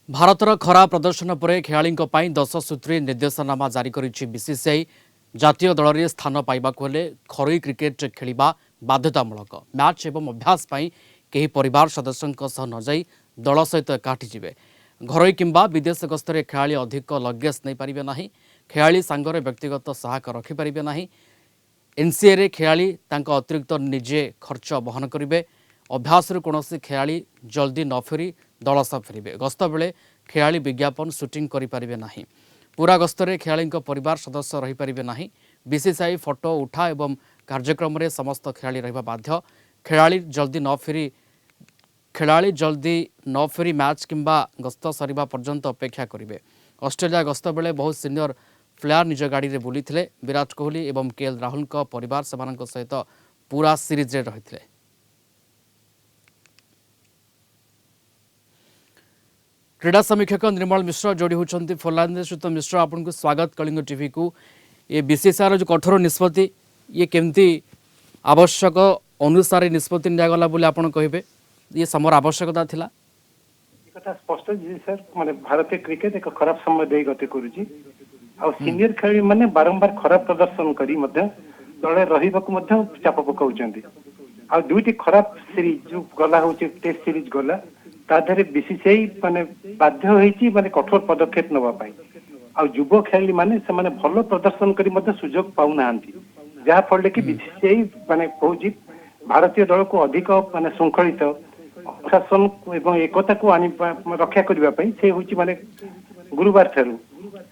भारतर खराब प्रदर्शन पर खेलाड़ी 10 सूत्री निर्देशनामा जारी करिछि बीसीसीआई। जातीय दल में स्थान पाइबाकु हेले घरोई क्रिकेट खेलिबा बाध्यतामूलक। मैच एवं अभ्यास पई केही परिवार सदस्यों सह न जाई दल सहित एकाठी जिवे। घरोई किंबा विदेश गस्तरे खेलाड़ी अधिक लगेज नहीं पारिबे नाही। खेलाड़ी सांगरे व्यक्तिगत सहायक रखि पारिबे नाही। एनसीए रे खेलाड़ी तांको अतिरिक्त निजे खर्च बहन करिवे। अभ्यास कौनसी खेलाड़ी जल्दी न फेरी दल सह फेरिबे। गस्त बेले खेलाड़ी विज्ञापन सुटिंग करें ना। पूरा गस्तरे खेलाड़ी परिवार सदस्य रही पारिबे नाही। बीसीसीआई फोटो उठा एवं कार्यक्रम में समस्त खेलाड़ी रहिबा बाध्य। खेलाड़ी जल्दी न फेरी मैच किंबा गस्त सरिबा पर्यंत अपेक्षा करेंगे। ऑस्ट्रेलिया गस्त बेले बहुत सीनियर प्लेयर निज गाड़ी में बुली थे। विराट कोहली एवं केएल राहुल परिवार सेमानक सहित पूरा सीरीज रे रही थे। क्रीडा समीक्षक निर्मल मिश्र जोड़ी होती फोनलाइन सहित। मिश्र आपको स्वागत कलिंग टीवी को। ये बीसीसीआई जो कठोर निष्पत्ति ये केमती आवश्यक अनुसार निष्पत्ति निगला बोली आप कहे ये समर आवश्यकता थिला। स्पष्ट जी सर माने भारतीय क्रिकेट एक खराब समय दे गति करूची आ सीनियर खेलाड़ी माने बारंबार खराब प्रदर्शन करी मध्य दले रहिबाकू मध्य चाप पकाउचंती आ दुईटी खराब सीरीज जो गला होची टेस्ट सीरीज गला ताधरे बीसीसीआई माने बाध्य होईची माने कठोर पदक्षेप नवा पाई आ युवा खेलाड़ी माने से माने भलो प्रदर्शन करी मध्य सुयोग पाउ नांती जहा फल कि बीसीसीआई माने कहूची भारतीय दल को अधिक माने श्रृंखलित शासन एवं एकता को रक्षा करने से हूँ माने गुरुवार ठारू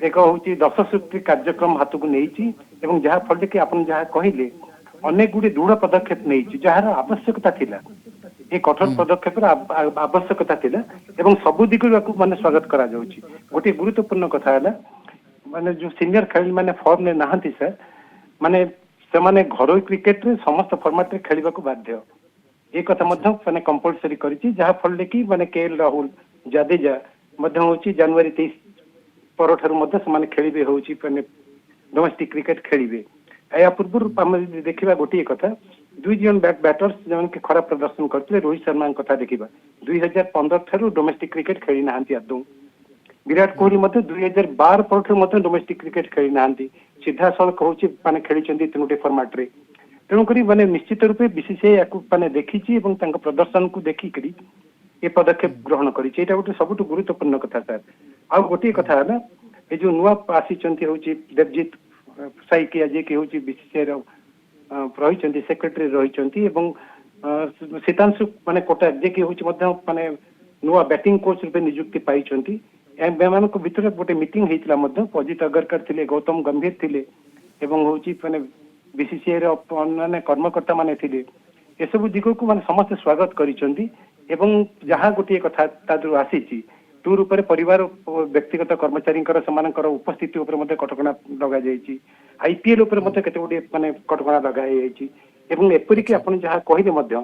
एक हूँ 10 सूत्री कार्यक्रम हाथ को नहीं जहाँ फल कि आप जहाँ कहले अनेक गुड़े दृढ़ पदक्षेप नहीं जार आवश्यकता थिला ये कठोर पदक्षेप आवश्यकता थिला एवं सबु दिग माने स्वागत करा जाउची। गोटे गुरुत्वपूर्ण कथा है माने जो सीनियर खेलाड़ी माने फॉर्म ने नहांती सर माने से माने घरोई क्रिकेट रे समस्त फॉर्मेट रे खेलिबा को बाध्य ये कथा मध्य माने कंपलसरी करिछि जहाँ फल कि माने केएल राहुल जादेजा मध्य होछि जनवरी 23 परठारु मध्य से खेलिबे होछि माने डोमेस्टिक क्रिकेट खेलिबे। या पूर्व आम देखा गोटे कथा दुई जन बैटर्स जन के खराब प्रदर्शन करते रोहित शर्मा कथा देखा 2015 ठारू डोमेस्टिक क्रिकेट खेली ना आदौ। विराट कोहली मध्य 2012 पर डोमेस्टिक क्रिकेट खेली ना सीधा सड़क हूँ माने खेली तीनोटी फॉर्मेट रे तेणुक माने निश्चित रूपे बीसीसीआई माने देखी प्रदर्शन को देखिक ये पदक्षेप ग्रहण करी गोटे सबुठ गुरुत्वपूर्ण कथा सर। आ गोटे कथा है ये जो नुआ आसी हूँ देवजीत साइकिया जे कि हूँ बीसीसीआई रही सेक्रेटरी रही सीतांशु माने कोटा जे कि हूँ माने नुआ बैटिंग कोच रूपे नियुक्ति पाई भितर गोटे मीटिंग होता अजित अगरकर थे गौतम गंभीर थे हूँ माने बीसीसीआई रे कर्मकर्ता माने थिले ए सब दिग को माने समस्त स्वागत करिसेंती एवं जहाँ गोटे कथा तादु आसीची टूर ऊपर परिवार व्यक्तिगत कर्मचारी समानकर उपस्थिति ऊपर मते कटकणा लगा जायछि। आईपीएल ऊपर मते केते गोटे माने कटकणा लगा जायछि एवं एपरि कि आपण जहाँ कहिले मध्य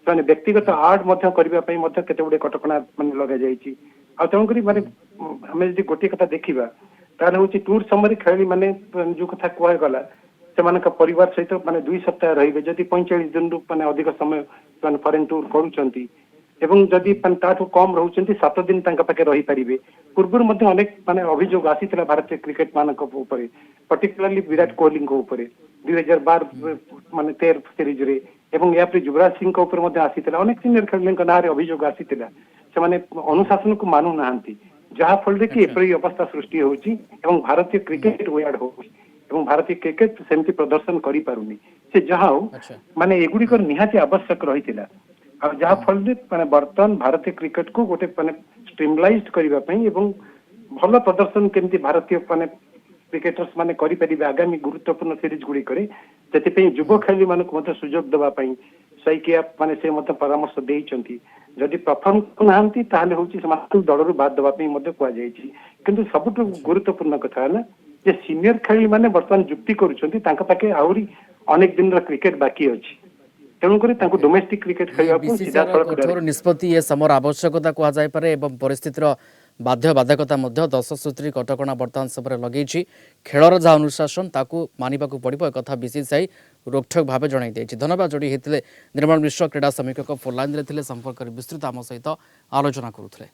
माने व्यक्तिगत आर्ट मध्य करबा पई मते केते गोटे कटकणा माने लगा जायछि। आ तेणुकरी माने हमें जदि गोटे कथा देखिबा ताले होछि टूर समय खेलाड़ी माने जो कथा कहै गला से परिवार सहित माने 2 सप्ताह रहिबे जदि 45 दिन रु माने अधिक समय माने फॉरेन टूर करूचंती एवं जदि ताठू कम रहउचंती 7 दिन तांका पाके रही परिबे। पूर्व मध्ये अनेक माने अभियोग आसीतला भारतीय क्रिकेट मानक ऊपर पर्टिकुलरली विराट कोहली को ऊपर 2012 माने 13 सीरीज रे एवं या पर युवराज सिंह को ऊपर मध्ये आसीतला अनेक सीनियर खेलाड़ी नारे अभियोग आसीतला से माने अनुशासन को मानु नाहंती जहाँ फल कि एपरी अवस्था सृष्टि होउची एवं भारतीय क्रिकेट वेयार्ड होउची एवं भारतीय क्रिकेट सेमती प्रदर्शन करि पारुनी से जहाँ माने एगुड़ी निहाती आवश्यक रही जहाँ फल माने बर्तमान भारतीय क्रिकेट को गोटे माने स्ट्रीमलाइज्ड करबा पई एवं भल प्रदर्शन केमती भारतीय माने क्रिकेटर्स माने करि परिबे आगामी गुरुत्वपूर्ण सीरीज गुडी करे जति पई युवा खेलाड़ी मानक मते सुयोग देबा पई साइकिया माने से मते परामर्श देइचंती जदि परफॉर्म नाहंती ताले होची समाज दलरु बाद देबा पई मते कुआ जायछि। किंतु सबुठ गुरुत्वपूर्ण कथा है जे सीनियर खेलाड़ी माने वर्तमान जुक्ति करूछंती तांका पाके आउरी अनेक दिन रा क्रिकेट बाकी अछि तेणुक डोमेस्टिक क्रिकेट कठोर निष्पत्ति ये समर आवश्यकता कह जाय पारे एवं परिस्थितिर बाध्य बाधकता 10 सूत्री कटकणा बर्तमान समय लगे खेलर जहाँ अनुशासन ताकू मानिबा पड़ो एक बीसीसीआई रोकठोक भाव जणाई देछि। धन्यवाद जोड़ी होते निर्मल मिश्र क्रीड़ा समीक्षक फोनलाइन रे संपर्क विस्तृत आम सहित आलोचना करुले।